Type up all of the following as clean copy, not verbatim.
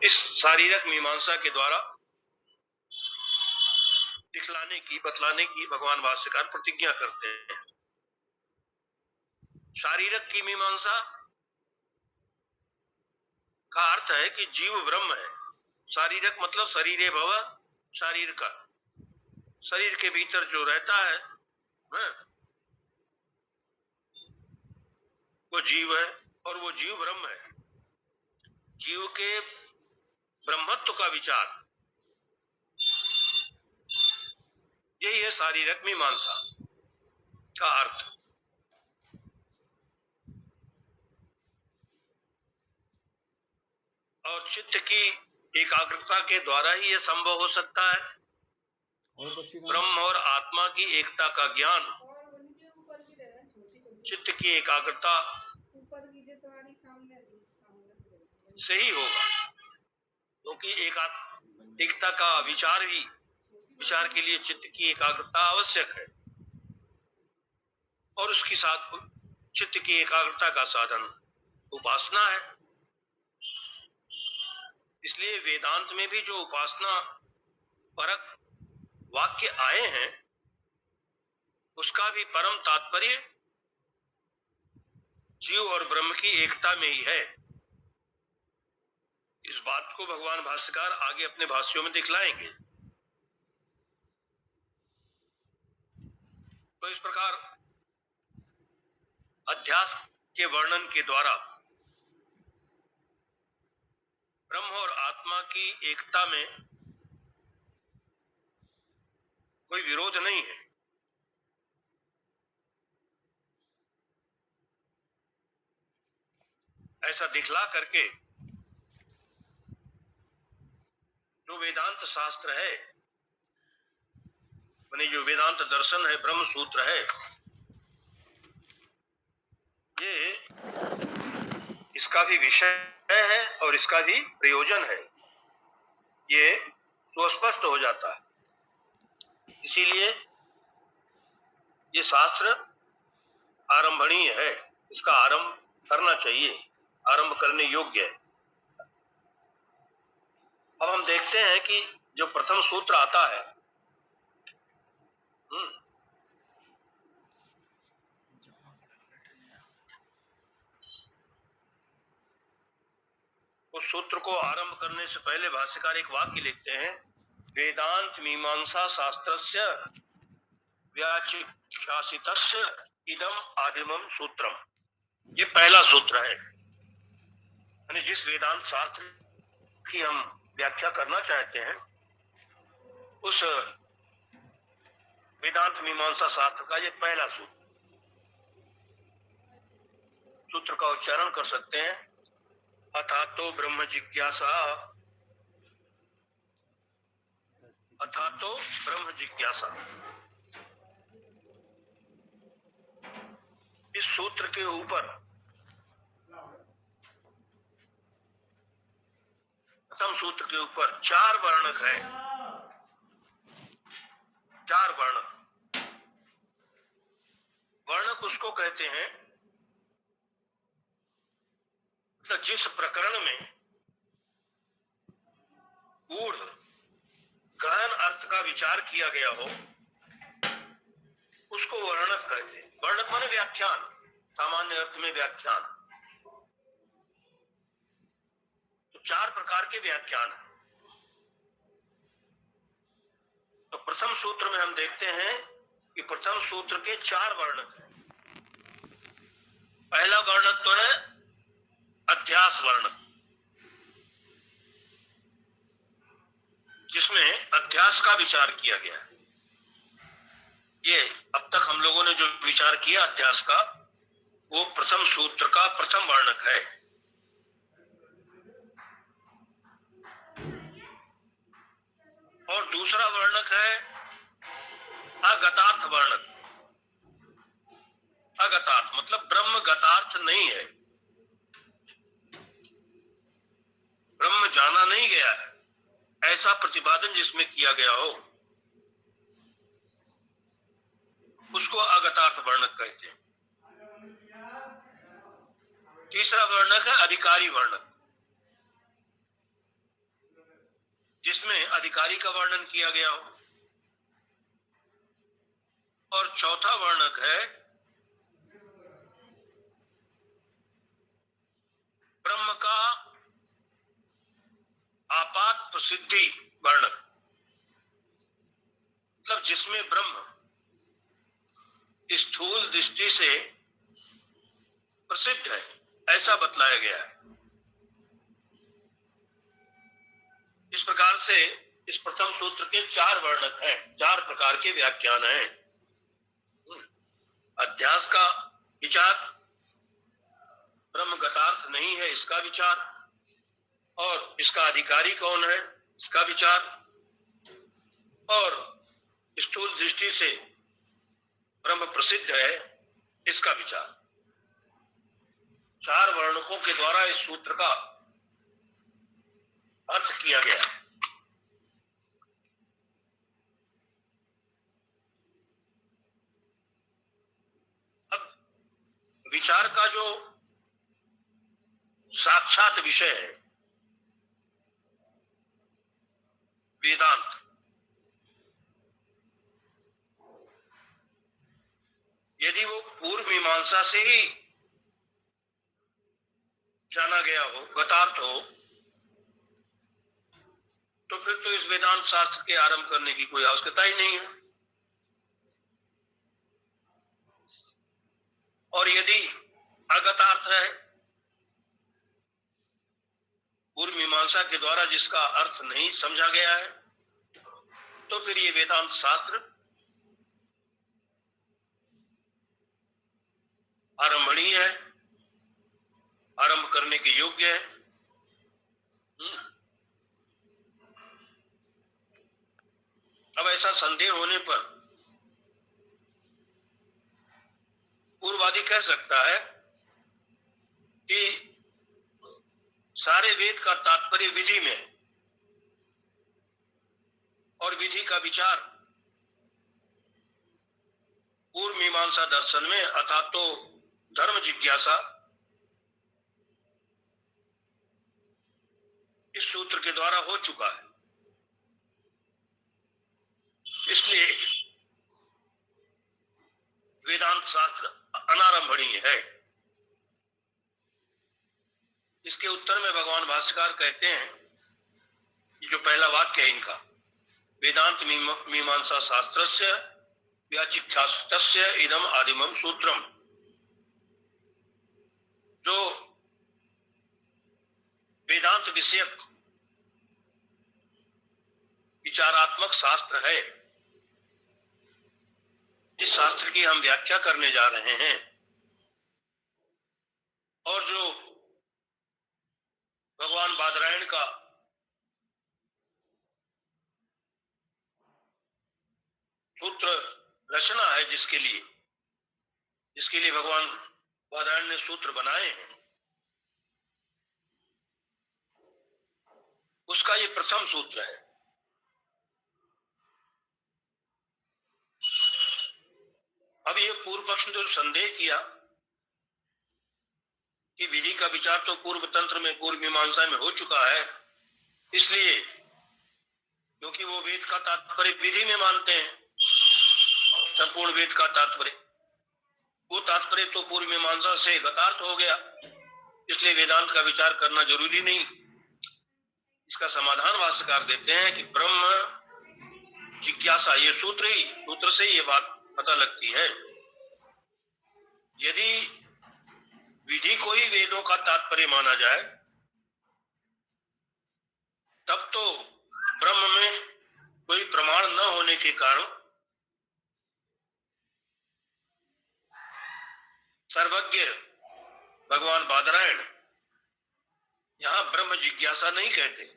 इस शारीरक मीमांसा के द्वारा दिखलाने की, बतलाने की भगवान भाष्यकार प्रतिज्ञा करते हैं। शारीरक की मीमांसा का अर्थ है कि जीव ब्रह्म है। शारीरक मतलब शरीरे भव, शरीर का, शरीर के भीतर जो रहता है वो जीव है और वो जीव ब्रह्म है। जीव के ब्रह्मत्व का विचार, यही है शारीरक मीमांसा का अर्थ। और चित्त की एकाग्रता के द्वारा ही यह संभव हो सकता है। ब्रह्म और आत्मा की एकता का ज्ञान चित्त की एकाग्रता से ही होगा, क्योंकि एकता का विचार के लिए चित्त की एकाग्रता आवश्यक है और उसके साथ चित्त की एकाग्रता का साधन उपासना है। इसलिए वेदांत में भी जो उपासना परक वाक्य आए हैं उसका भी परम तात्पर्य जीव और ब्रह्म की एकता में ही है। इस बात को भगवान भाष्यकार आगे अपने भाष्यों में दिखलाएंगे। तो इस प्रकार अध्यास के वर्णन के द्वारा ब्रह्म और आत्मा की एकता में कोई विरोध नहीं है। ऐसा दिखला करके जो वेदांत शास्त्र है, यानी जो वेदांत दर्शन है, ब्रह्म सूत्र है, ये इसका भी विषय है और इसका भी प्रयोजन है, ये सुस्पष्ट हो जाता है। इसीलिए ये शास्त्र आरंभणीय है, इसका आरंभ करना चाहिए, आरंभ करने योग्य है। अब हम देखते हैं कि जो प्रथम सूत्र आता है, उस सूत्र को आरंभ करने से पहले भाष्यकार एक वाक्य लिखते हैं, वेदांत मीमांसा शास्त्रस्य व्याख्यासितस्य इदम आदिमम सूत्रम। ये पहला सूत्र है। यानी जिस वेदांत शास्त्र की हम व्याख्या करना चाहते हैं उस वेदांत मीमांसा शास्त्र का ये पहला सूत्र का उच्चारण कर सकते हैं, अथातो ब्रह्म जिज्ञासा, अथातो ब्रह्म जिज्ञासा। इस सूत्र के ऊपर प्रथम सूत्र के ऊपर 4 वर्णक है। 4 वर्णक, वर्णक उसको कहते हैं तो जिस प्रकरण में गूढ़ गहन अर्थ का विचार किया गया हो उसको वर्णक कहते हैं। वर्णक माने व्याख्यान, सामान्य अर्थ में व्याख्यान। तो 4 प्रकार के व्याख्यान है। तो प्रथम सूत्र में हम देखते हैं कि प्रथम सूत्र के 4 वर्णक हैं। पहला वर्णक तो है अध्यास वर्णक, जिसमें अध्यास का विचार किया गया है। ये अब तक हम लोगों ने जो विचार किया अध्यास का, वो प्रथम सूत्र का प्रथम वर्णक है। और दूसरा वर्णक है अगतार्थ वर्णक। अगतार्थ मतलब ब्रह्म गतार्थ नहीं है, ब्रह्म जाना नहीं गया है, ऐसा प्रतिपादन जिसमें किया गया हो उसको अगतार्थ वर्णक कहते हैं। तीसरा वर्णक है अधिकारी वर्णक। अधिकारी का वर्णन किया गया हो। और चौथा वर्णक है ब्रह्म का आपात प्रसिद्धि वर्णक, मतलब जिसमें ब्रह्म स्थूल दृष्टि से प्रसिद्ध है, ऐसा बतलाया गया है। इस प्रकार से इस प्रथम सूत्र के 4 वर्णक हैं, 4 प्रकार के व्याख्यान हैं। अध्यास का विचार, ब्रह्म गतार्थ नहीं है इसका विचार, और इसका अधिकारी कौन है इसका विचार, और स्थूल दृष्टि से ब्रह्म प्रसिद्ध है इसका विचार। 4 वर्णकों के द्वारा इस सूत्र का अर्थ किया गया। अब विचार का जो साक्षात विषय है वेदांत, यदि वो पूर्व मीमांसा से ही जाना गया हो, गतार्थ हो, तो फिर तो इस वेदांत शास्त्र के आरंभ करने की कोई आवश्यकता ही नहीं है। और यदि अगतार्थ है, पूर्व मीमांसा के द्वारा जिसका अर्थ नहीं समझा गया है, तो फिर ये वेदांत शास्त्र आरंभणीय है, आरंभ करने के योग्य है। अब ऐसा संदेह होने पर पूर्ववादी कह सकता है कि सारे वेद का तात्पर्य विधि में, और विधि का विचार पूर्व मीमांसा दर्शन में अर्थात तो धर्म जिज्ञासा इस सूत्र के द्वारा हो चुका है। इसलिए वेदांत शास्त्र अनारंभणीय है। इसके उत्तर में भगवान भाष्यकार कहते हैं, जो पहला वाक्य है इनका, वेदांत मीमांसा शास्त्रस्य व्याचिख्यास्तस्य इदम आदिमम सूत्रम, जो वेदांत विषयक विचारात्मक शास्त्र है, जिस शास्त्र की हम व्याख्या करने जा रहे हैं, और जो भगवान बादरायण का सूत्र रचना है, जिसके लिए भगवान बादरायण ने सूत्र बनाए हैं, उसका ये प्रथम सूत्र है। अब ये पूर्व पक्ष ने जो संदेह किया कि विधि का विचार तो पूर्व तंत्र में, पूर्व मीमांसा में हो चुका है, इसलिए क्योंकि वो वेद का तात्पर्य विधि में मानते हैं, संपूर्ण वेद का तात्पर्य, वो तात्पर्य तो पूर्व मीमांसा से गतार्थ हो गया, इसलिए वेदांत का विचार करना जरूरी नहीं। इसका समाधान भाष्यकार देते हैं कि ब्रह्म जिज्ञासा, ये सूत्र से ये बात पता लगती है। यदि विधि को ही वेदों का तात्पर्य माना जाए, तब तो ब्रह्म में कोई प्रमाण न होने के कारण सर्वज्ञ भगवान बादरायण यहां ब्रह्म जिज्ञासा नहीं कहते।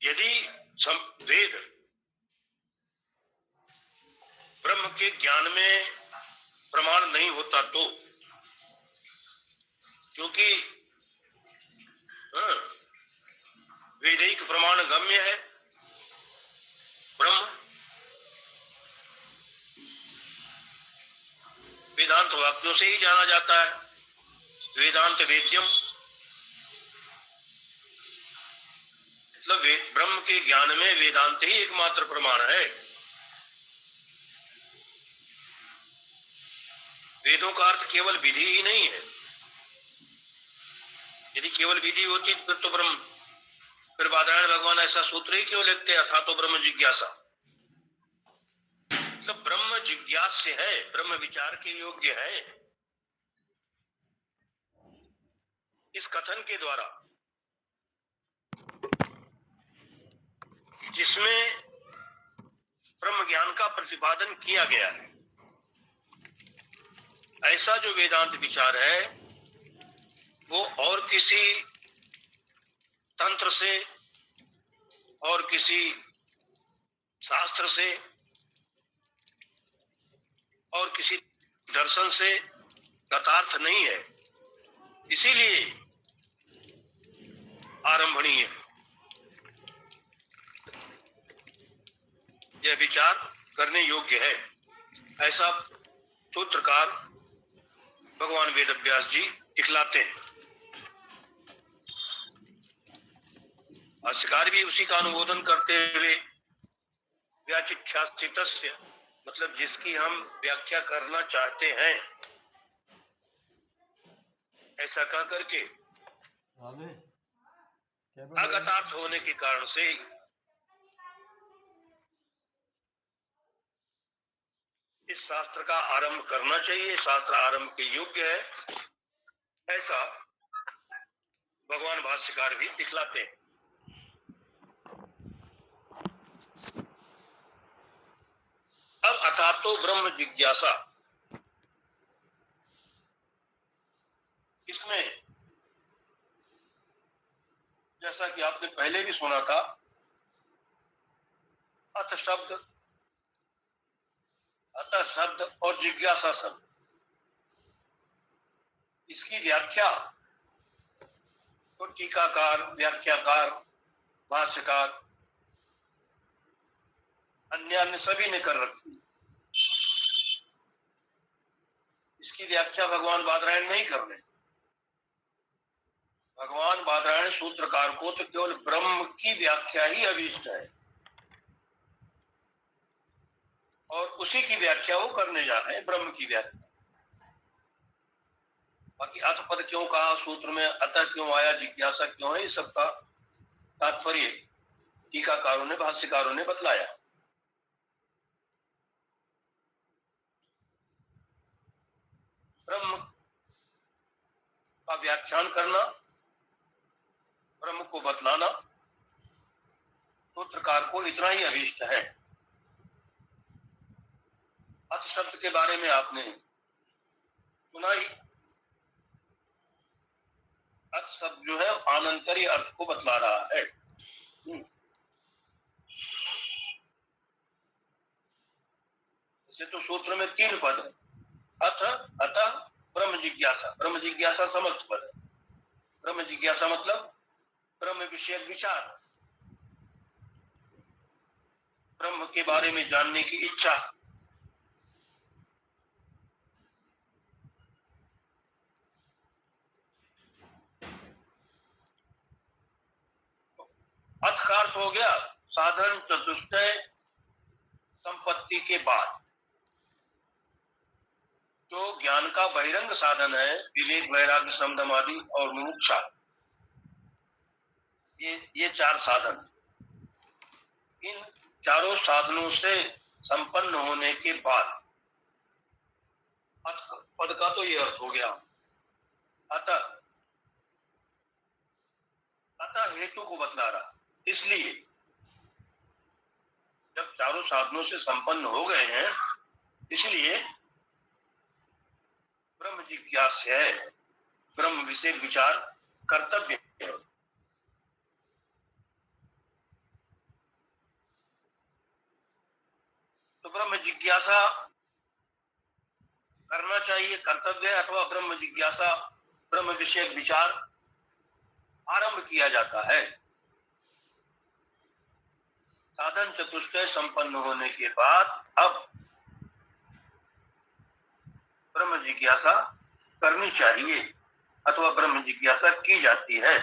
यदि वेद ब्रह्म के ज्ञान में प्रमाण नहीं होता तो, क्योंकि वैदिक प्रमाण गम्य है ब्रह्म, वेदांत वाक्यों से ही जाना जाता है। वेदांत वेद्यम मतलब ब्रह्म के ज्ञान में वेदांत ही एकमात्र प्रमाण है। वेदों का अर्थ केवल विधि ही नहीं है। यदि केवल विधि होती फिर तो ब्रह्म, फिर बादरायण भगवान ऐसा सूत्र ही क्यों लिखते, अथा तो ब्रह्म जिज्ञासा। तो ब्रह्म जिज्ञास्य है, ब्रह्म विचार के योग्य है। इस कथन के द्वारा जिसमें ब्रह्म ज्ञान का प्रतिपादन किया गया है, ऐसा जो वेदांत विचार है वो और किसी तंत्र से और किसी शास्त्र से और किसी दर्शन से गतार्थ नहीं है, इसीलिए आरंभणीय है। यह विचार करने योग्य है, ऐसा सूत्रकार भगवान वेदव्यास जी दिखलाते हैं। भाष्यकार भी उसी का अनुमोदन करते हुए व्याचिख्यास्थितस्य मतलब जिसकी हम व्याख्या करना चाहते हैं, ऐसा कह करके अगतार्थ होने के कारण से इस शास्त्र का आरंभ करना चाहिए, शास्त्र आरंभ के योग्य है, ऐसा भगवान भाष्यकार भी दिखलाते हैं। अब अथा तो ब्रह्म जिज्ञासा, इसमें जैसा कि आपने पहले भी सुना था, अथ शब्द, अतः शब्द और जिज्ञासा शब्द, इसकी व्याख्या तो टीकाकार, व्याख्याकार, भाष्यकार, अन्य सभी ने कर रखी। इसकी व्याख्या भगवान बादरायण नहीं कर रहे। भगवान बादरायण सूत्रकार को तो केवल ब्रह्म की व्याख्या ही अभीष्ट है और उसी की व्याख्या वो करने जा रहे हैं, ब्रह्म की व्याख्या। बाकी अथ पद क्यों कहा सूत्र में, अतः क्यों आया, जिज्ञासा क्यों है, इस सब का तात्पर्य टीकाकारों ने, भाष्यकारों ने बतलाया। ब्रह्म का व्याख्यान करना, ब्रह्म को बतलाना सूत्रकार को इतना ही अभीष्ट है। अथ शब्द के बारे में आपने सुना ही, अथ शब्द जो है आनंतरी अर्थ को बतला रहा है। इसे तो सूत्र में 3 पद है, अथ, अतः, ब्रह्म जिज्ञासा। ब्रह्म जिज्ञासा समस्त पद है। ब्रह्म जिज्ञासा मतलब ब्रह्म विषय विचार, ब्रह्म के बारे में जानने की इच्छा। अर्थ का अर्थ हो गया साधन चतुष्टय संपत्ति के बाद जो ज्ञान का बहिरंग साधन है, विवेक, वैराग्य, समदम आदि और मुमुक्षा, ये 4 साधन। इन चारों साधनों से संपन्न होने के बाद पद का तो ये अर्थ हो गया। अतः, अतः हेतु को बतला रहा, इसलिए जब चारों साधनों से संपन्न हो गए हैं, इसलिए ब्रह्म जिज्ञास्य है, ब्रह्म विषय विचार कर्तव्य है। तो ब्रह्म जिज्ञासा करना चाहिए, कर्तव्य, अथवा ब्रह्म जिज्ञासा, ब्रह्म विषय विचार आरंभ किया जाता है। साधन चतुष्टय संपन्न होने के बाद अब ब्रह्म जिज्ञासा करनी चाहिए अथवा ब्रह्म जिज्ञासा की जाती है।